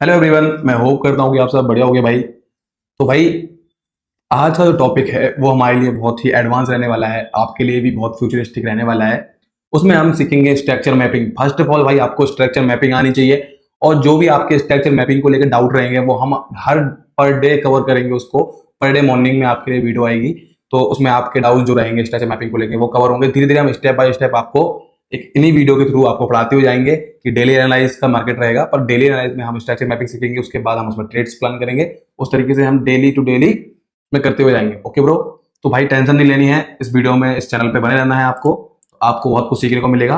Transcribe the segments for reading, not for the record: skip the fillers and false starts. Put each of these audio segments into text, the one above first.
Hello everyone, मैं hope करता हूँ कि आप सब बढ़िया होंगे भाई। तो भाई, आज का जो टॉपिक है वो हमारे लिए बहुत ही एडवांस रहने वाला है, आपके लिए भी बहुत फ्यूचरिस्टिक रहने वाला है। उसमें हम सीखेंगे structure mapping. First of all भाई, आपको स्ट्रक्चर मैपिंग आनी चाहिए। और जो भी आपके स्ट्रक्चर मैपिंग को लेकर डाउट रहेंगे वो हम हर पर डे कवर करेंगे उसको। पर डे मॉर्निंग में आपके लिए वीडियो आएगी, तो उसमें आपके डाउट जो रहेंगे स्ट्रक्चर मैपिंग को लेकर वो कवर होंगे। धीरे धीरे हम स्टेप बाय स्टेप आपको एक इन्हीं वीडियो के थ्रू आपको पढ़ाते हुए जाएंगे कि डेली एनालाइज का मार्केट रहेगा, पर डेली एनालाइज में हम स्ट्रक्चर मैपिंग सीखेंगे, उसके बाद हम उसमें ट्रेड्स प्लान करेंगे। उस तरीके से हम डेली टू डेली में करते हुए जाएंगे। Okay bro? तो भाई टेंशन नहीं लेनी है, इस वीडियो में इस चैनल पे बने रहना है आपको। आपको बहुत कुछ सीखने को मिलेगा।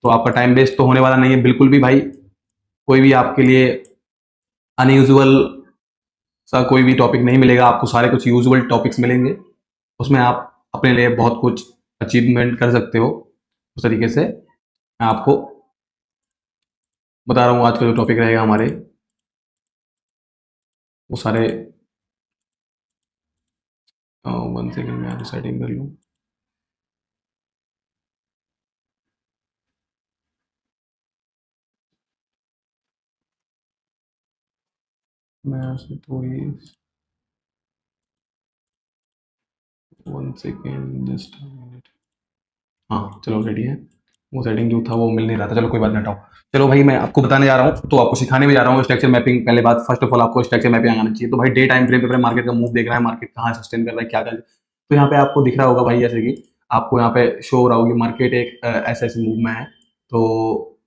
तो आपका टाइम वेस्ट तो होने वाला नहीं है बिल्कुल भी भाई। कोई भी आपके लिए अनयूजुअल सा कोई भी टॉपिक नहीं मिलेगा आपको, सारे कुछ यूजुअल टॉपिक्स मिलेंगे। उसमें आप अपने लिए बहुत कुछ अचीवमेंट कर सकते हो। उस तरीके से मैं आपको बता रहा हूँ आज का जो टॉपिक रहेगा हमारे, वो सारे। 1 सेकेंड में सेटिंग कर लूँ। मैं ऐसे थोड़ी 1 सेकेंड, जस्ट मिनट। हाँ चलो रेडी है। वो सेटिंग जो था वो मिल नहीं रहा था, चलो कोई बात नहीं, हटाओ। चलो भाई, मैं आपको बताने जा रहा हूँ, तो आपको सिखाने भी जा रहा हूँ स्ट्रक्चर मैपिंग। पहले बात, फर्स्ट ऑफ ऑल आपको स्ट्रक्चर मैपिंग आना चाहिए। तो भाई डे टाइम फ्रेम पे मार्केट का मूव देख रहा है, मार्केट कहाँ सस्टेन कर रहा है, क्या कर रहा है। तो यहाँ पे आपको दिख रहा होगा भाई, जैसे कि आपको यहाँ पे शो हो रहा होगी मार्केट एक ऐसे ऐसे मूव में है। तो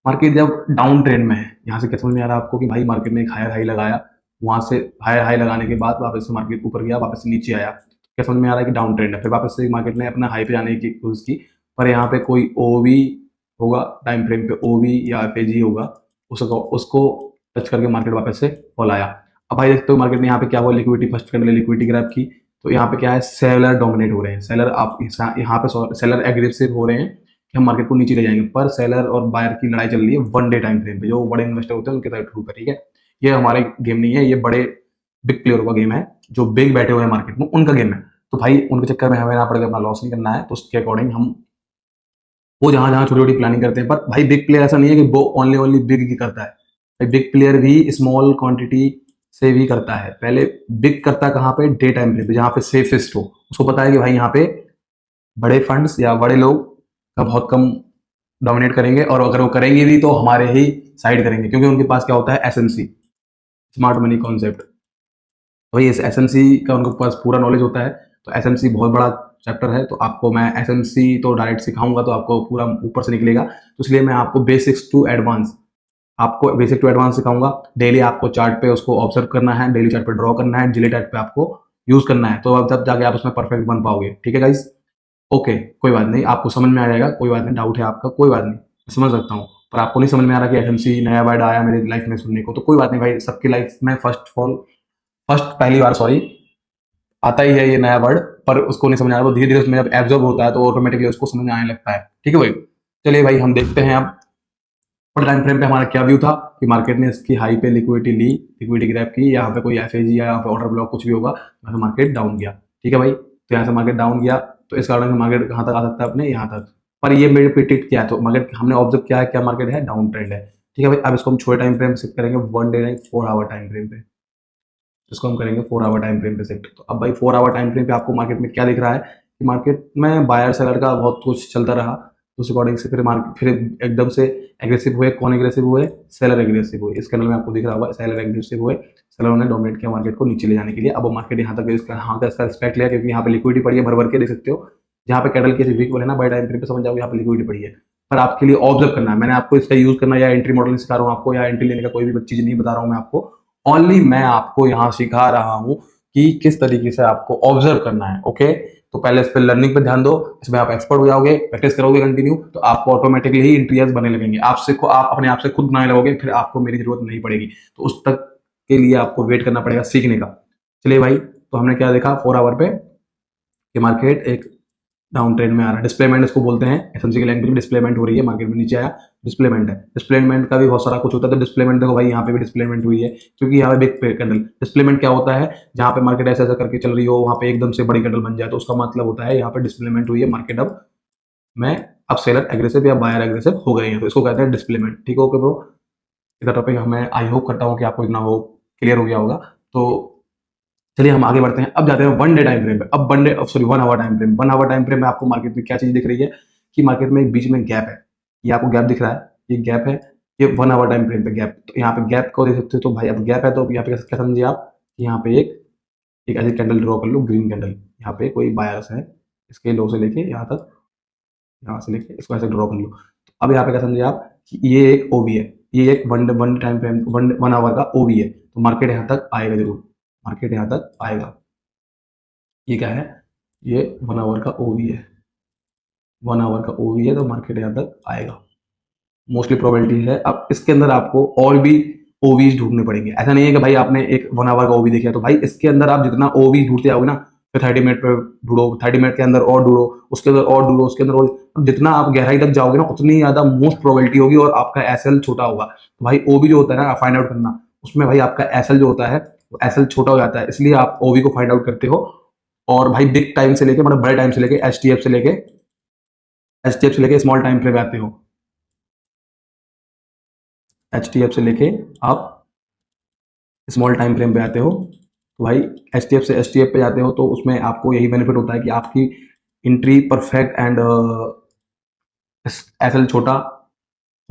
मार्केट जब डाउन ट्रेंड में है, यहाँ से क्या समझ में आ रहा है आपको कि भाई मार्केट ने एक हायर हाई लगाया, वहां से हायर हाई लगाने के बाद वापस से मार्केट ऊपर गया, वापस से नीचे आया। क्या समझ में आ रहा है कि डाउन ट्रेंड है। फिर वापस से मार्केट ने अपना हाई पे जाने की कोशिश की, पर यहाँ पे कोई ओवी होगा टाइम फ्रेम पे, ओवी या एफएजी होगा, उसको उसको टच करके मार्केट वापस से फॉल आया। अब भाई देखते हो मार्केट में यहाँ पे क्या हुआ, लिक्विडिटी फर्स्ट करने लिक्विडिटी ग्रैब की। तो यहाँ पे क्या है, सेलर डोमिनेट हो रहे हैं। सेलर आप यहाँ पे सेलर एग्रेसिव हो रहे हैं कि हम मार्केट को नीचे ले जाएंगे, पर सेलर और बायर की लड़ाई चल रही है 1 डे टाइम फ्रेम पे। जो बड़े इन्वेस्टर होते हैं उनके तरफ थ्रू पर, ठीक है। ये हमारे गेम नहीं है, ये बड़े बिग प्लेयरों का गेम है, जो बिग बैठे हुए हैं मार्केट में उनका गेम है। तो भाई उनके चक्कर में हमें ना पड़ेगा, अपना लॉस नहीं करना है। तो उसके अकॉर्डिंग हम वो जहां जहां छोटी छोटी प्लानिंग करते हैं। पर भाई बिग प्लेयर ऐसा नहीं है कि वो ओनली ओनली बिग ही करता है। भाई बिग प्लेयर भी स्मॉल क्वांटिटी से भी करता है। पहले बिग करता है कहाँ पे, डे टाइम पे जहाँ पे सेफेस्ट हो। उसको पता है कि भाई यहाँ पे बड़े फंड्स या बड़े लोग का बहुत कम डोमिनेट करेंगे, और अगर वो करेंगे भी तो हमारे ही साइड करेंगे, क्योंकि उनके पास क्या होता है, एसएमसी, स्मार्ट मनी कॉन्सेप्ट। वही इस एसएमसी का उनके पास पूरा नॉलेज होता है। तो एसएमसी बहुत बड़ा चैप्टर है, तो आपको मैं एसएमसी तो डायरेक्ट सिखाऊंगा तो आपको पूरा ऊपर से निकलेगा। तो इसलिए मैं आपको बेसिक्स टू एडवांस, आपको बेसिक टू एडवांस सिखाऊंगा। डेली आपको चार्ट पे उसको ऑब्जर्व करना है, डेली चार्ट पे ड्रॉ करना है, डेली चार्ट पे आपको यूज करना है, तो अब तब जाके आप उसमें परफेक्ट बन पाओगे। ठीक है गाइस? ओके, कोई बात नहीं, आपको समझ में आ जाएगा, कोई बात नहीं। डाउट है आपका, कोई बात नहीं, मैं समझ सकता हूँ। पर आपको नहीं समझ में आ रहा कि एफएमसी नया वर्ड आया मेरी लाइफ में सुनने को, तो कोई बात नहीं भाई, सबकी लाइफ में फर्स्ट पहली बार सॉरी आता ही है ये नया वर्ड। पर उसको नहीं समझ आ रहा, तो धीरे धीरे उसमें जब एब्जॉर्ब होता है तो ऑटोमेटिकली उसको समझ में आने लगता है। ठीक है भाई? चलिए भाई, हम देखते हैं अब पर टाइम फ्रेम पे हमारा क्या व्यू था कि मार्केट ने इसकी हाई पे लिक्विडिटी ली, लिक्विडिटी ग्रैब की, यहाँ पे कोई एफएजी या यहाँ पे ऑर्डर ब्लॉक कुछ भी होगा, यहाँ से मार्केट डाउन गया। ठीक है भाई? तो यहाँ से मार्केट डाउन गया, तो इस कारण से मार्केट कहाँ तक आ सकता है, अपने यहाँ तक। पर ये मेरे प्रिडिक्ट किया है, तो मार्केट हमने ऑब्जर्व किया है क्या मार्केट है, डाउन ट्रेंड है। ठीक है भाई? अब इसको हम छोटे टाइम फ्रेम शिफ्ट करेंगे, 1 डे नहीं 4 आवर टाइम फ्रेम पे। इसको हम करेंगे 4 आवर टाइम फ्रेम पे शिफ्ट। तो अब भाई 4 आवर टाइम फ्रेम पे आपको मार्केट में क्या दिख रहा है कि मार्केट में बायर सेलर का बहुत कुछ चलता रहा। तो उस अकॉर्डिंग से फिर मार्केट फिर एकदम से एग्रेसिव हुए। कौन एग्रेसिव हुए? सेलर एग्रेसिव हुए। इस कैंडल में आपको दिख रहा होगा सेलर एग्रेसिव हुए। सेलरों ने डोमिनेट किया मार्केट को नीचे ले जाने के लिए। अब वो मार्केट यहाँ तक यहाँ का इसका रिस्पेक्ट लिया, क्योंकि यहाँ पे लिक्विडिटी पड़ी है भर भर के, देख सकते हो। जहाँ पे कैंडल की वीक बोले ना, बाय टाइम फ्रेम पे समझ जाओ यहाँ पे लिक्विडिटी पड़ी है। पर आपके लिए ऑब्जर्व करना है, मैंने आपको इसका यूज करना या एंट्री मॉडल सिखा रहा हूँ आपको, या एंट्री लेने का कोई भी चीज नहीं बता रहा हूँ मैं आपको। ओनली मैं आपको यहाँ सिखा रहा हूँ कि किस तरीके से आपको ऑब्जर्व करना है। ओके? तो पहले इस पर लर्निंग पे ध्यान दो, इसमें आप एक्सपर्ट हो जाओगे, प्रैक्टिस करोगे कंटिन्यू, तो आपको ऑटोमेटिकली ही इंटीरियर्स बनने लगेंगे। आप अपने आप से खुद बनाने लगोगे, फिर आपको मेरी जरूरत नहीं पड़ेगी। तो उस तक के लिए आपको वेट करना पड़ेगा सीखने का। चलिए भाई, तो हमने क्या देखा 4 आवर पे कि मार्केट एक डाउन ट्रेंड में आ रहा है। डिस्प्लेमेंट इसको बोलते हैं, एसएमसी के लैंग्वेज में डिस्प्लेमेंट हो रही है, मार्केट में नीचे आया, डिस्प्लेमेंट है। डिस्प्लेमेंट का भी बहुत सारा कुछ होता है। तो डिस्प्लेमेंट देखो भाई, यहाँ पे भी डिस्प्लेमेंट हुई है, क्योंकि यहाँ पे बिग कैंडल। डिस्प्लेमेंट क्या होता है, जहाँ पे मार्केट ऐसा ऐसा करके चल रही हो, वहाँ पे एकदम से बड़ी कैंडल बन जाए, तो उसका मतलब होता है यहाँ पे डिस्प्लेमेंट हुई है, मार्केट अब सेलर एग्रेसिव या बायर एग्रेसिव हो गए हैं, तो इसको कहते हैं डिस्प्लेमेंट। ठीक है? Okay bro? इसका टॉपिक हमें आई होप करता हूँ कि आपको इतना हो क्लियर हो गया होगा। तो चलिए हम आगे बढ़ते हैं। अब जाते हैं वन डे टाइम फ्रेम पे। अब one day sorry 1 hour time frame. 1 hour time frame में आपको मार्केट में क्या चीज़ दिख रही है कि मार्केट में एक बीच में गैप है। ये आपको गैप दिख रहा है, ये गैप है, ये 1 आवर टाइम फ्रेम पे गैप। तो यहाँ पे गैप को देख सकते हो। तो भाई अब गैप है तो यहाँ पे क्या समझिए आप, यहाँ पे एक ऐसी कैंडल ड्रॉ कर लो, ग्रीन कैंडल। यहाँ पे कोई बायर्स है, इसके लो से लेके यहाँ तक, यहाँ से लेके इसको ऐसे ड्रॉ कर लो। तो अब यहाँ पे क्या समझिए आप कि ये एक ओवी है, ये एक वन टाइम फ्रेम 1 आवर का ओवी है। तो मार्केट यहाँ तक आएगा जरूर, मार्केट यहाँ तक आएगा। ये क्या है, ये 1 आवर का ओवी है, 1 आवर का ओवी है, तो मार्केट यहाँ तक आएगा, मोस्टली प्रोबेबिलिटी है। अब इसके अंदर आपको और भी ओवीज ढूंढने पड़ेंगे। ऐसा नहीं है कि भाई आपने एक 1 आवर का ओवी देखा तो भाई इसके अंदर आप जितना ओवी ढूंढते आओगे ना, फिर 30 मिनट पे ढूंढो, 30 मिनट के अंदर और ढूंढो, उसके अंदर और ढूंढो, उसके अंदर और। अब जितना आप गहराई तक जाओगे ना, उतनी ज्यादा मोस्ट प्रोबेबिलिटी होगी और आपका एसएल छोटा होगा। तो भाई ओवी जो होता है ना फाइंड आउट करना, उसमें भाई आपका एसएल जो होता है वो एसएल छोटा हो जाता है, इसलिए आप ओवी को फाइंड आउट करते हो। और भाई बिग टाइम से लेके मतलब बड़े टाइम से लेके एचटीएफ से लेके स्मॉल टाइम फ्रेम आते हो, एचटीएफ से लेके आप स्मॉल टाइम फ्रेम पे आते हो। तो भाई एचटीएफ से एचटीएफ पे जाते हो तो उसमें आपको यही बेनिफिट होता है कि आपकी एंट्री परफेक्ट एंड एसएल छोटा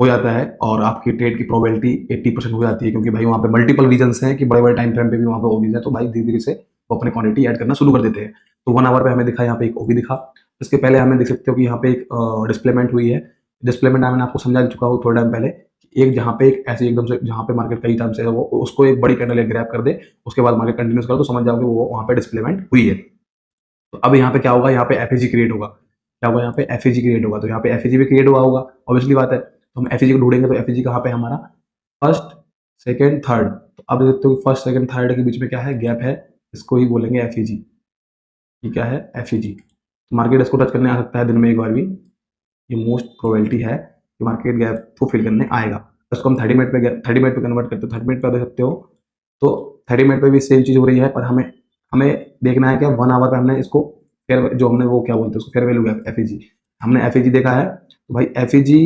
हो जाता है और आपकी ट्रेड की प्रोबेबिलिटी 80% हो जाती है, क्योंकि भाई वहाँ पे मल्टीपल रीजंस हैं कि बड़े बड़े टाइम फ्रेम पे भी वहाँ पे ओवीज है। तो भाई धीरे धीरे से वो अपनी क्वांटिटी ऐड करना शुरू कर देते हैं। तो 1 आवर पे हमें दिखा, यहाँ पे एक ओवी दिखा। इसके पहले हमें देख सकते हो कि यहाँ पे एक डिस्प्लेमेंट हुई है। डिस्प्लेमेंट मैंने आपको समझा चुका हूँ थोड़ा टाइम पहले, एक जहाँ पे एक ऐसे एकदम से जहाँ पे मार्केट कई टाइम से वो उसको एक बड़ी कैंडल ग्रैब कर दे, उसके बाद मार्केट कंटिन्यूस करो तो समझ जाओगे वो वहाँ पे डिस्प्लेमेंट हुई है। तो अब यहाँ पे क्या होगा, यहाँ पे एफएजी क्रिएट होगा। क्या होगा, यहाँ पे एफएजी क्रिएट होगा। तो यहाँ पे एफएजी भी क्रिएट हुआ होगा, ऑब्वियसली बात है। तो हम एफएजी को ढूंढेंगे तो एफएजी कहाँ पे हमारा, फर्स्ट सेकेंड थर्ड। तो अब देखते हो फर्स्ट सेकेंड थर्ड के बीच में क्या है, गैप है, इसको ही बोलेंगे एफईजी। ये क्या है, एफईजी। तो मार्केट इसको टच करने आ सकता है दिन में एक बार भी, ये मोस्ट प्रोबेबिलिटी है कि मार्केट गैप को फिल करने आएगा। तो इसको हम 30 मिनट पे कन्वर्ट करते हो, 30 मिनट पे देख सकते हो। तो 30 मिनट पे भी सेम चीज़ हो रही है, पर हमें हमें देखना है कि 1 आवर पे हमने इसको फेयर जो हमने वो क्या बोलते हैं उसको, फेयर वैल्यू गैप एफईजी। हमने एफईजी देखा है तो भाई एफईजी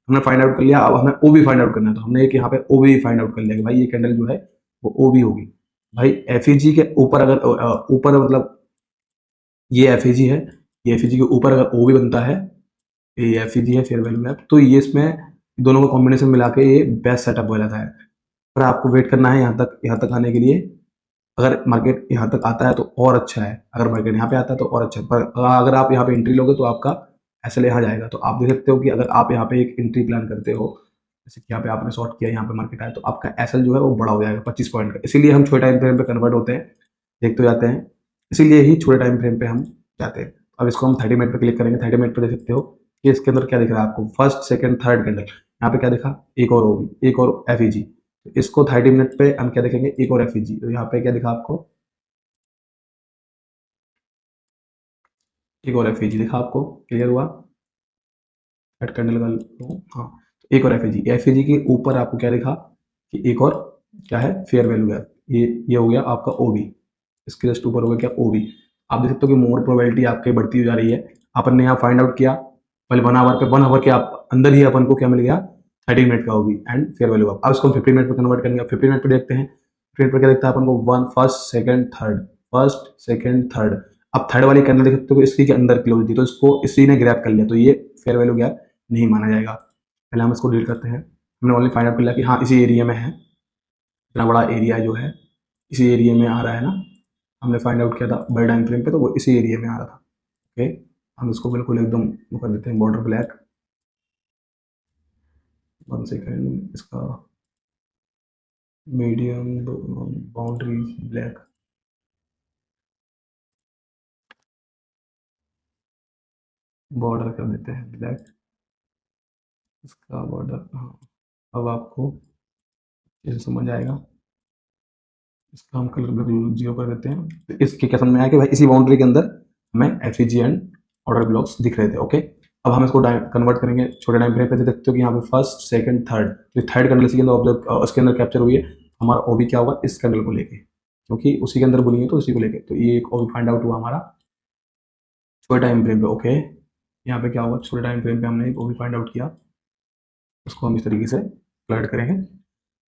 हमने फाइंड आउट कर लिया। अब हमें ओबी फाइंड आउट करना है, तो हमने एक यहाँ पे ओबी फाइंड आउट कर लिया कि भाई ये कैंडल जो है वो ओबी होगी। भाई एफईजी के ऊपर अगर ऊपर मतलब ये एफईजी है, ये एफईजी के ऊपर अगर ओबी बनता है, ये एफईजी है फेयर वैल्यू गैप, तो ये इसमें दोनों का कॉम्बिनेशन मिला के ये बेस्ट सेटअप हो जाता है। पर आपको वेट करना है यहाँ तक आने के लिए। अगर मार्केट यहाँ तक आता है तो और अच्छा है, अगर मार्केट यहाँ पे आता है तो और अच्छा है। पर अगर आप यहाँ पे एंट्री लोगे तो आपका ऐसे यहाँ जाएगा। तो आप देख सकते हो कि अगर आप यहाँ पे एक एंट्री प्लान करते हो, जैसे कि यहाँ पे आपने शॉर्ट किया, यहाँ पे मार्केट आया, तो आपका एसएल जो है वो बड़ा हो जाएगा 25 पॉइंट का। इसीलिए हम छोटे टाइम फ्रेम पे कन्वर्ट होते हैं, देखते हो जाते हैं, इसीलिए ही छोटे टाइम फ्रेम पे हम जाते हैं। अब इसको हम 30 मिनट पे क्लिक करेंगे। 30 मिनट पे देख सकते हो कि इसके अंदर क्या दिख रहा है आपको, फर्स्ट सेकंड थर्ड कैंडल। यहाँ पे क्या दिखा, एक और होगी, एक और एफईजी। इसको 30 मिनट पे हम क्या देखेंगे, एक और एफईजी। तो यहाँ पे क्या दिखा आपको, एक और एफईजी दिखा आपको, क्लियर हुआ, थर्ड कैंडल का। हाँ, एक और एफईजी, एफईजी के ऊपर आपको क्या दिखा कि एक और क्या है, फेयर वैल्यू गैप। ये हो गया आपका ओबी, इसके जस्ट ऊपर हो गया क्या, ओबी। आप देख सकते हो कि मोर प्रोबेबिलिटी आपकी बढ़ती हो जा रही है। अपन ने यहाँ फाइंड आउट किया पहले 1 आवर पे, 1 आवर के आप अंदर ही अपन को क्या मिल गया, 30 मिनट का OB and fair value gap. अब इसको 50 मिनट पे कन्वर्ट करेंगे। 50 मिनट पे देखते हैं, 50 मिनट पे क्या देखता है अपन को, one first second third, first second third. अब थर्ड वाली कैंडल देख सकते हो इसी के अंदर क्लोज थी, तो इसको इसी ने ग्रैब कर लिया, तो ये फेयर वैल्यू गैप नहीं माना जाएगा। पहले हम इसको डिलीट करते हैं। हमने ऑनली फाइंड आउट कर लिया कि हाँ इसी एरिया में है, इतना बड़ा एरिया जो है इसी एरिया में आ रहा है ना। हमने फाइंड आउट किया था बड़े टाइम फ्रेम पे, तो वो इसी एरिया में आ रहा था। ओके, हम इसको बिल्कुल एकदम वो कर देते हैं, बॉर्डर ब्लैक। 1 सेकेंड, इसका मीडियम बाउंड्री ब्लैक, बॉर्डर कर देते हैं ब्लैक, इसका बॉर्डर। हाँ, अब आपको ये समझ आएगा। इसका हम कलर बिल्कुल जीरो कर देते हैं। तो इसके क्या समझ में आया कि भाई इसी बाउंड्री के अंदर हमें एफईजी एंड ऑर्डर ब्लॉक्स दिख रहे थे। ओके, अब हम इसको कन्वर्ट करेंगे छोटे टाइम फ्रेम पे। देखते हो कि यहाँ पे फर्स्ट सेकंड थर्ड, तो थर्ड कैंडल के अंदर उसके अंदर कैप्चर हुई है। हमारा ओबी क्या होगा, इस कैंडल को लेके, क्योंकि उसी के अंदर बोली है तो उसी को लेके। तो ये एक ओबी फाइंड आउट हुआ हमारा छोटे टाइम फ्रेम पे। ओके, यहाँ पे क्या होगा, छोटे टाइम फ्रेम पे हमने एक ओबी फाइंड आउट किया, उसको हम इस तरीके से फ्लड करेंगे।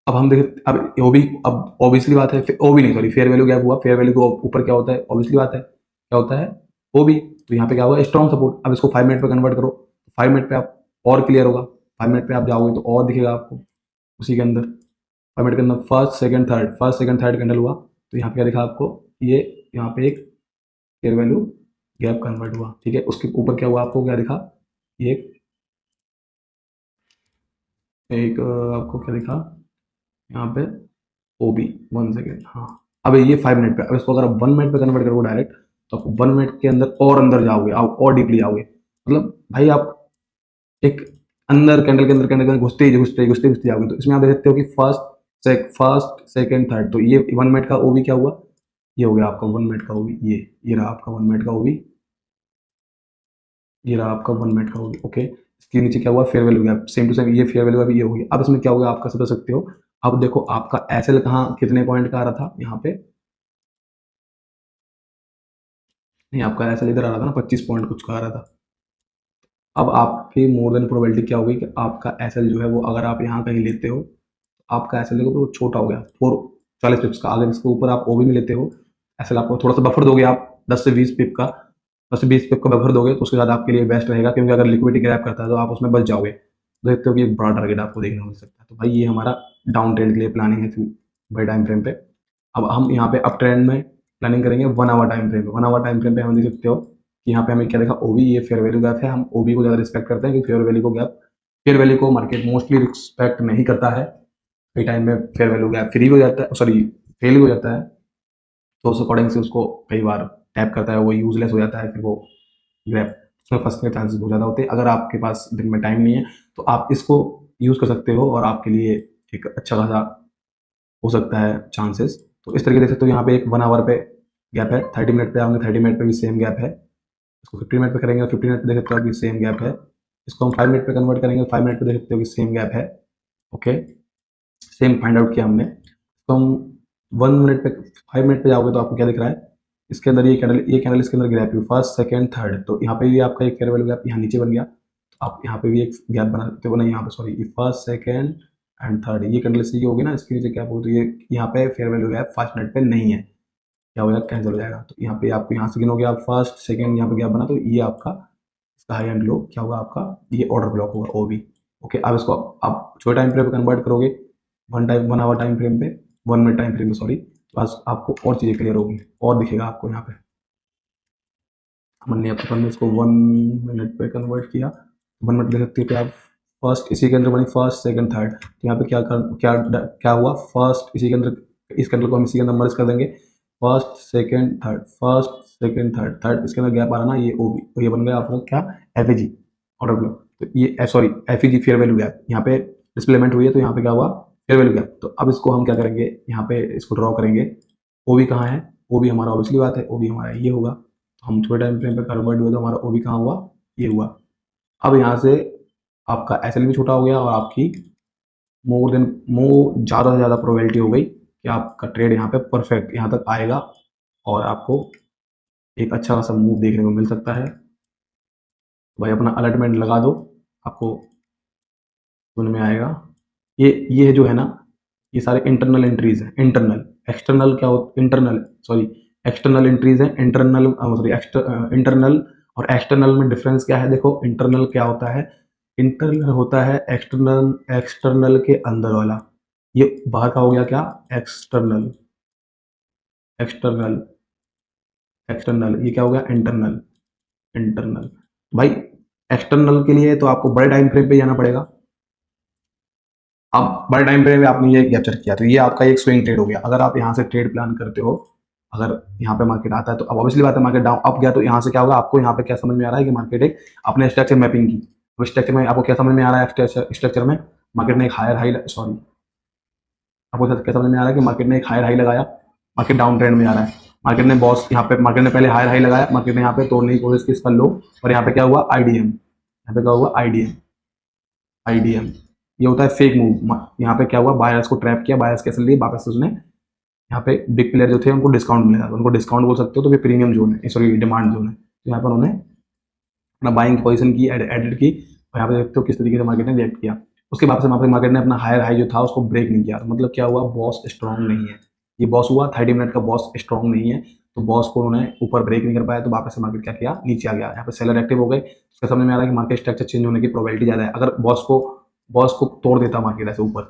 अब हम देखें, अब ओ भी, अब ऑब्वियसली बात है, ओ भी नहीं सॉरी, फेयर वैल्यू गैप हुआ, फेयर वैल्यू के ऊपर क्या होता है, ऑब्वियसली बात है क्या होता है, ओ भी। तो यहाँ पे क्या होगा, स्ट्रॉन्ग सपोर्ट। अब इसको 5 मिनट पे कन्वर्ट करो, 5 मिनट पे आप और क्लियर होगा, 5 मिनट पे आप जाओगे तो और दिखेगा आपको उसी के अंदर। 5 मिनट के अंदर फर्स्ट सेकंड थर्ड कैंडल हुआ, तो यहाँ पे क्या दिखा आपको, ये यहाँ पे एक फेयर वैल्यू गैप कन्वर्ट हुआ, ठीक है। उसके ऊपर क्या हुआ, आपको क्या दिखा, ये एक आपको क्या दिखा यहाँ पे, ओ बी, 1 सेकेंड, हाँ। अब ये 5 मिनट पे, अब इसको अगर आप 1 मिनट पे कन्वर्ट करोगे डायरेक्ट, तो आप 1 मिनट के अंदर और अंदर जाओगे, आप और डीपली आओगे, मतलब भाई आप एक अंदर कैंडल के अंदर घुसते ही जाओगे। तो इसमें आप देख सकते हो कि फर्स्ट सेकंड थर्ड, तो ये 1 मिनट का ओ बी क्या हुआ, ये हो गया आपका 1 मिनट का ओ बी, ये रहा आपका 1 मिनट का ओ बी, ये रहा आपका 1 मिनट का ओ बी, ओके। इसके नीचे क्या हुआ, fair value gap, same to same ये फेयर वैल्यू गैप ये हो गया। अब इसमें क्या होगा, आपका समझ सकते हो। अब देखो आपका एस एल कहाँ कितने पॉइंट का आ रहा था यहाँ पे, नहीं आपका एस एल इधर आ रहा था ना, 25 पॉइंट कुछ का आ रहा था। अब आपकी मोर देन प्रोबेबिलिटी क्या होगी कि आपका एस एल जो है वो, अगर आप यहाँ कहीं लेते हो, तो आपका एस एल देखो वो छोटा हो गया, 40 पिप्स का। अगर इसके ऊपर आप ओबी में लेते हो, एस एल आपको थोड़ा सा बफर दोगे आप, 10 से 20 पिप का, 10 से 20 पिप का बफर दोगे, तो उसके बाद आपके लिए बेस्ट रहेगा, क्योंकि अगर लिक्विडिटी ग्रैब करता है तो आप उसमें बच जाओगे। तो देखते हो कि एक बड़ा टारगेट आपको देखने को मिल सकता है। तो भाई ये हमारा डाउन ट्रेंड के लिए प्लानिंग है बड़े टाइम फ्रेम पे। अब हम यहाँ पे अप ट्रेंड में प्लानिंग करेंगे 1 आवर टाइम फ्रेम पे। 1 आवर टाइम फ्रेम पे हम देख सकते हो कि यहाँ पे हमें क्या देखा, ओबी, ये फेयर वैल्यू गैप है। हम ओबी को ज़्यादा रिस्पेक्ट करते हैं, क्योंकि फेयर वैल्यू को मार्केट मोस्टली रिस्पेक्ट नहीं करता है। कई टाइम में फेयर वैल्यू गैप फ्री हो जाता है, सॉरी फेल हो जाता है, तो उस अकॉर्डिंग से उसको कई बार टैप करता है, वो यूजलेस हो जाता है, फिर वो ग्रैप उसमें फंसने के चांसेस बहुत ज़्यादा होते हैं। अगर आपके पास दिन में टाइम नहीं है तो आप इसको यूज़ कर सकते हो, और आपके लिए एक अच्छा खासा हो सकता है चांसेस। तो इस तरीके देख सकते हो, यहाँ पे एक 1 आवर पे गैप है, 30 मिनट पे आएंगे, 30 मिनट पे भी सेम गैप है। इसको 15 मिनट पे करेंगे, 15 मिनट पे देख सकते हो कि सेम गैप है। इसको हम 5 मिनट पे कन्वर्ट करेंगे, 5 मिनट पे देख सकते हो कि सेम गैप है, ओके। सेम फाइंड आउट किया हमने। तो हम 1 मिनट पे, 5 मिनट पे जाओगे तो आपको क्या दिख रहा है, इसके अंदर ये कैंडल इसके अंदर गैप हुई, फर्स्ट सेकंड थर्ड, तो यहाँ पे भी आपका एक फेयर वैल्यू गैप यहाँ नीचे बन गया। तो आप यहाँ पे भी एक गैप बना सकते हो, नहीं यहाँ पे सॉरी, ये फर्स्ट सेकंड एंड थर्ड, ये कैंडल से ये होगी ना, इसके नीचे गैप होगी, तो ये यहाँ पे फेयर वैल्यू गैप 5 मिनट पे नहीं है, क्या हो जाएगा, कैंसिल हो जाएगा। तो यहाँ पे आपको यहाँ से गिनोगे आप, फर्स्ट सेकंड यहाँ पे गैप बना, तो ये आपका इसका हाई एंड लो क्या होगा, आपका ये ऑर्डर ब्लॉक होगा ओ बी, ओके। अब इसको आप छोटे टाइम फ्रेम पे कन्वर्ट करोगे, 1 आवर टाइम फ्रेम पे, 1 मिनट टाइम फ्रेम पे सॉरी, तो बस आपको और चीज़ें क्लियर होगी और दिखेगा आपको यहाँ पे। हमने इसको 1 मिनट पे कन्वर्ट किया, 1 मिनट ले सकते हो कि आप फर्स्ट इसी के अंदर बनी, फर्स्ट सेकंड थर्ड, तो यहाँ पे क्या हुआ, फर्स्ट इसी के अंदर, इस कैंडल को हम इसी के अंदर मर्ज कर देंगे, first second third, first second third, third इसके अंदर गैप आ रहा ना, ये ओ बी, तो ये बन गया आपका क्या, F A G order block. तो ये sorry F E G fair value gap यहाँ पे डिस्प्लेमेंट हुई है, तो यहाँ पे क्या हुआ, फेयर वैल्यू गैप। तो अब इसको हम क्या करेंगे, यहाँ पे इसको ड्रॉ करेंगे। ओ बी कहाँ है, ओ बी हमारा ऑब्वियसली बात है, ओ बी हमारा ये होगा। तो हम थोड़े टाइम फ्रेम पे कन्वर्ट हुए तो हमारा ओ बी कहाँ हुआ, ये हुआ। अब यहाँ से आपका एस एल भी छोटा हो गया, और आपकी ज़्यादा से ज़्यादा प्रोबेबिलिटी हो गई कि आपका ट्रेड यहाँ पे परफेक्ट यहाँ तक आएगा, और आपको एक अच्छा खासा मूव देखने को मिल सकता है। भाई अपना अलर्टमेंट लगा दो, आपको सुन में आएगा। ये जो है ना, ये सारे इंटरनल एंट्रीज हैं, इंटरनल, एक्सटर्नल क्या हो, इंटरनल सॉरी एक्सटर्नल एंट्रीज हैं, इंटरनल सॉरी इंटरनल और एक्सटर्नल में डिफरेंस क्या है, देखो इंटरनल क्या होता है, इंटरनल होता है एक्सटर्नल, एक्सटर्नल के अंदर वाला, ये बाहर का हो गया क्या, एक्सटर्नल, एक्सटर्नल, एक्सटर्नल, ये क्या हो गया, इंटरनल, इंटरनल। भाई एक्सटर्नल के लिए तो आपको बड़े टाइम फ्रेम पे जाना पड़ेगा। अब बड़े टाइम फ्रेम में आपने ये कैप्चर किया, तो ये आपका एक स्विंग ट्रेड हो गया। अगर आप यहाँ से ट्रेड प्लान करते हो, अगर यहाँ पे मार्केट आता है, तो अब ऑब्वियसली बात है मार्केट डाउन अप गया, तो यहाँ से क्या होगा, आपको यहाँ पे क्या समझ में आ रहा है कि मार्केट एक अपने स्ट्रक्चर मैपिंग की, तो स्ट्रक्चर में आपको क्या समझ में आ रहा है, स्ट्रक्चर में मार्केट ने एक हायर हाई, सॉरी आपको क्या समझ में आ रहा है कि मार्केट ने एक हायर हाई लगाया, मार्केट डाउन ट्रेंड में आ रहा है, मार्केट ने बॉस यहाँ पे, मार्केट ने पहले हायर हाई लगाया, मार्केट ने यहाँ पे तोड़ने की कोशिश की इसका लो, और यहाँ पे क्या हुआ, आईडीएम, यहाँ पे क्या हुआ, आईडीएम, आईडीएम, ये होता है फेक मूव। यहाँ पे क्या हुआ, बायर्स को ट्रैप किया, बायर्स कैसे लिए वापस उसने, यहाँ पे बिग प्लेयर जो थे उनको डिस्काउंट मिला, उनको डिस्काउंट बोल सकते हो, तो ये प्रीमियम जोन है, सॉरी डिमांड जोन है। तो यहाँ पर उन्होंने अपना बाइंग पोजीशन की, एडिट की, और यहाँ पे देखते हो किस तरीके से मार्केट ने रिएक्ट किया। उसके बाद से वहाँ पे मार्केट ने अपना हायर हाई जो था उसको ब्रेक नहीं किया। तो मतलब क्या हुआ, बॉस स्ट्रांग नहीं है। ये बॉस हुआ 30 मिनट का, बॉस स्ट्रांग नहीं है, तो बॉस को उन्होंने ऊपर ब्रेक नहीं कर पाया, तो वापस से मार्केट क्या किया, नीचे आ गया। यहाँ पे सेलर एक्टिव हो गए। उसका समझ में आ रहा है कि मार्केट स्ट्रक्चर चेंज होने की प्रोबेबिलिटी ज़्यादा है। अगर बॉस को तोड़ देता मार्केट ऐसे ऊपर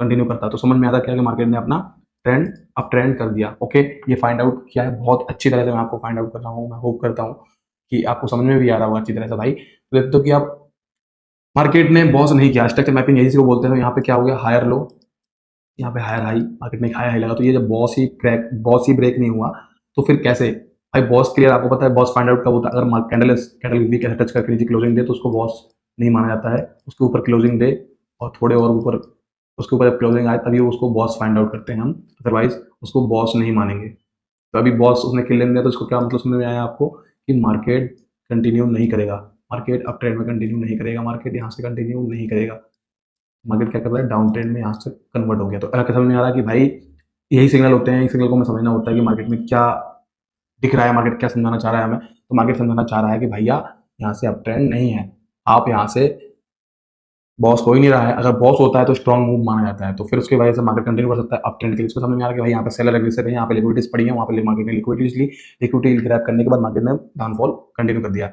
कंटिन्यू करता, तो समझ में आता क्या कि मार्केट ने अपना ट्रेंड अप ट्रेंड कर दिया। ओके, ये फाइंड आउट किया है बहुत अच्छी तरह से, मैं आपको फाइंड आउट कर रहा हूँ। मैं होप करता हूँ कि आपको समझ में भी आ रहा होगा अच्छी तरह से भाई। तो देखते हो कि आप मार्केट ने बॉस नहीं किया, स्ट्रक्चर मैपिंग यही को बोलते हैं। यहाँ पे क्या हो गया, हायर लो, यहाँ पे हायर हाई, मार्केट में एक हायर हाई लगा। तो ये जब बॉस ही ब्रेक नहीं हुआ, तो फिर कैसे भाई बॉस क्लियर, आपको पता है बॉस फाइंड आउट कब होता है, अगर कैंडल कैंडल वीक ऐसे टच करके नीचे क्लोजिंग दे तो उसको बॉस नहीं माना जाता है। उसके ऊपर क्लोजिंग दे और थोड़े और ऊपर, उसके ऊपर जब क्लोजिंग आए तभी उसको बॉस फाइंड आउट करते हैं हम, अदरवाइज उसको बॉस नहीं मानेंगे। तो अभी बॉस उसने किल दिया, तो इसको क्या मतलब समझ में आया आपको कि मार्केट कंटिन्यू नहीं करेगा, मार्केट अप ट्रेंड में कंटिन्यू नहीं करेगा, मार्केट यहाँ से कंटिन्यू नहीं करेगा, मार्केट क्या कर रहा है, डाउन ट्रेंड में यहाँ से कन्वर्ट हो गया। तो अगर समझ में आ रहा है कि भाई यही सिग्नल होते हैं, इस सिग्नल को हमें समझना होता है कि मार्केट में क्या दिख रहा है, मार्केट क्या समझाना चाह रहा है हमें। तो मार्केट समझाना चाह रहा है कि भैया यहाँ से अप ट्रेंड नहीं है, आप यहाँ से बॉस हो ही नहीं रहा है। अगर बॉस होता है तो स्ट्रॉन्ग मूव माना जाता है, तो फिर उसकी वजह से मार्केट कंटिन्यू कर सकता है अप ट्रेंड के लिए। इसको समझ में आ रहा है कि भाई यहाँ पे सेलर एग्रेसिव है, यहाँ पे लिक्विडिटीज पड़ी है, वहाँ पे मार्केट ने लिक्विडिटीज ली, लिक्विडिटी ग्रैब करने के बाद मार्केट ने डाउनफॉल कंटिन्यू कर दिया।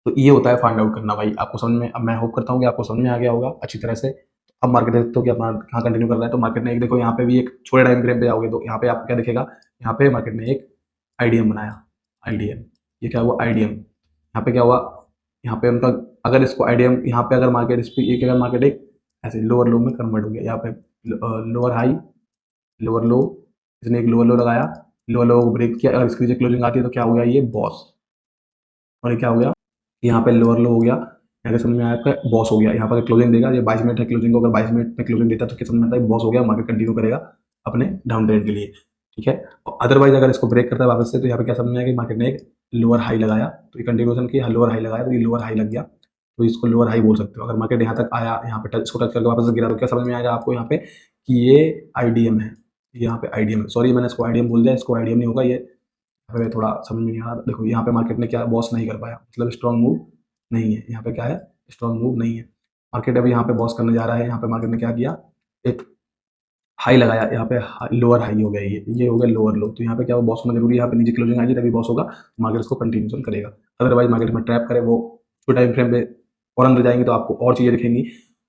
तो ये होता है फाइंड आउट करना भाई, आपको समझ में, अब मैं होप करता हूँ कि आपको समझ में आ गया होगा अच्छी तरह से। अब मार्केट देखते हो कि अपना कहाँ कंटिन्यू कर रहा है। तो मार्केट ने एक, देखो यहाँ पे भी एक छोटे टाइम फ्रेम पे आओगे तो यहाँ पे आपको क्या दिखेगा, यहाँ पे मार्केट ने एक आईडीएम बनाया, आईडीएम, ये क्या हुआ, आईडीएम। यहाँ पे क्या हुआ, यहाँ पे उनका, अगर इसको आईडीएम, यहाँ पे अगर मार्केट इस पे एक, अगर मार्केट एक ऐसे लोअर लो में कन्वर्ट हो गया, यहाँ पे लोअर हाई, लोअर लो, इसने एक लोअर लो लगाया, लोअर लो को ब्रेक किया, अगर इसकी क्लोजिंग आती है तो क्या हो गया, ये बॉस, और ये क्या हो गया, यहाँ पे लोअर लो हो गया, यहाँ पे समझ में आया आपका बॉस हो गया। यहाँ पर क्लोजिंग देगा, ये 22 मिनट है क्लोजिंग को, अगर 22 मिनट में क्लोजिंग देता है तो क्या समझ में आता है, बॉस हो गया, मार्केट कंटिन्यू करेगा अपने डाउन ट्रेंड के लिए, ठीक है। और अदरवाइज अगर इसको ब्रेक करता है वापस से, तो यहाँ पे क्या समझ में आया कि मार्केट ने एक लोअर हाई लगाया, तो ये कंटिन्यूशन की लोअर हाई लगाया, तो ये लोअर हाई लग गया, तो इसको लोअर हाई बोल सकते हो। अगर मार्केट यहाँ तक आया, यहाँ पे इसको टच करके वापस गिरा, तो क्या समझ में आएगा आपको यहाँ पे कि ये आईडीएम है, यहाँ पे आईडीएम है, सॉरी मैंने इसको आईडीएम बोल दिया, इसको आईडीएम नहीं होगा ये, हमें थोड़ा समझ में नहीं आ रहा। देखो यहाँ पे मार्केट ने क्या बॉस नहीं कर पाया, मतलब स्ट्रॉन्ग मूव नहीं है, यहाँ पे क्या है, स्ट्रॉन्ग मूव नहीं है। मार्केट अभी यहाँ पे बॉस करने जा रहा है, यहाँ पे मार्केट ने क्या किया, एक हाई लगाया, यहाँ पे लोअर हाई हो गया, ये हो गया लोअर लो। तो यहाँ पे क्या, वो बॉस होना जरूरी है, यहाँ पे नीचे क्लोजिंग आएगी तभी बॉस होगा, मार्केट इसको कंटिन्यूशन करेगा। अदरवाइज मार्केट में ट्रैप करे वो छोटे टाइम फ्रेम पे और अंदर जाएंगे तो आपको और चीज़ें दिखेंगी,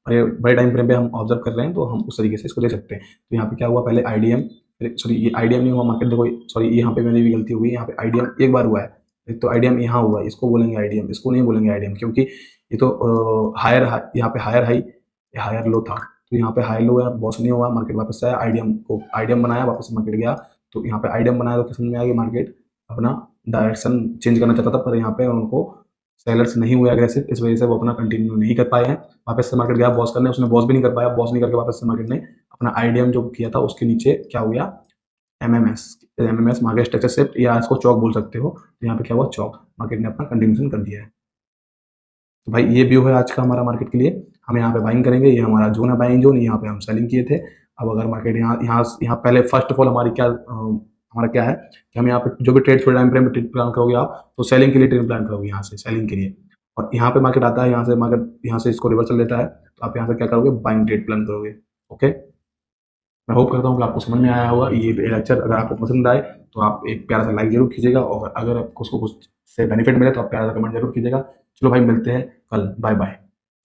और ये बड़े टाइम फ्रेम पे हम ऑब्जर्व कर रहे हैं तो हम उस तरीके से इसको देख सकते हैं। तो यहाँ पे क्या हुआ, पहले आईडीएम, सॉरी ये आईडीएम नहीं हुआ मार्केट, देखो सॉरी यहाँ पे मेरी भी गलती हुई, यहाँ पे आईडीएम एक बार हुआ है, एक तो आईडीएम यहाँ हुआ है, इसको बोलेंगे आईडीएम, इसको नहीं बोलेंगे आईडीएम, क्योंकि ये तो हायर, यहाँ पे हायर हाई, हायर लो था, तो यहाँ पे हाई लो है, बॉस नहीं हुआ, मार्केट वापस से आया, आईडीएम को आईडीएम बनाया, वापस मार्केट गया। तो यहाँ पे आईडीएम बनाया तो समझ में आ गया मार्केट अपना डायरेक्शन चेंज करना चाहता था, पर यहाँ पे उनको सेलर्स नहीं हुए अग्रेसिव, इस वजह से वो अपना कंटिन्यू नहीं कर पाए हैं। वापस से मार्केट गया बॉस करने, उसने बॉस भी नहीं कर पाया, बॉस नहीं करके वापस से मार्केट ने अपना आईडीएम जो किया था उसके नीचे क्या हो गया, MMS, MMS market structure shift, या इसको चौक बोल सकते हो। तो यहाँ पे क्या हुआ, चौक, मार्केट ने अपना कंटिन्यूशन कर दिया है। तो भाई ये व्यू है आज का हमारा मार्केट के लिए, हम यहाँ पे बाइंग करेंगे, ये हमारा जोन है बाइंग जोन, यहाँ पे हम सेलिंग किए थे। अब अगर मार्केट यहाँ यहाँ यहाँ पहले फर्स्ट ऑफ ऑल हमारी क्या हमारा क्या है कि हम यहाँ पे जो भी ट्रेड छोटे टाइम फ्रेम में ट्रेड प्लान करोगे आप, तो सेलिंग के लिए ट्रेड प्लान करोगे यहाँ से, सेलिंग के लिए। और यहाँ पे मार्केट आता है, यहाँ से मार्केट यहाँ से इसको रिवर्सल लेता है, तो आप यहाँ से क्या करोगे, बाइंग ट्रेड प्लान करोगे। ओके, मैं होप करता हूँ कि आपको समझ में आया होगा ये लेक्चर। अगर आपको पसंद आए तो आप एक प्यारा सा लाइक जरूर कीजिएगा, और अगर आपको उसको कुछ से बेनिफिट मिले तो आप प्यारा सा कमेंट जरूर कीजिएगा। चलो भाई मिलते हैं कल, बाय बाय।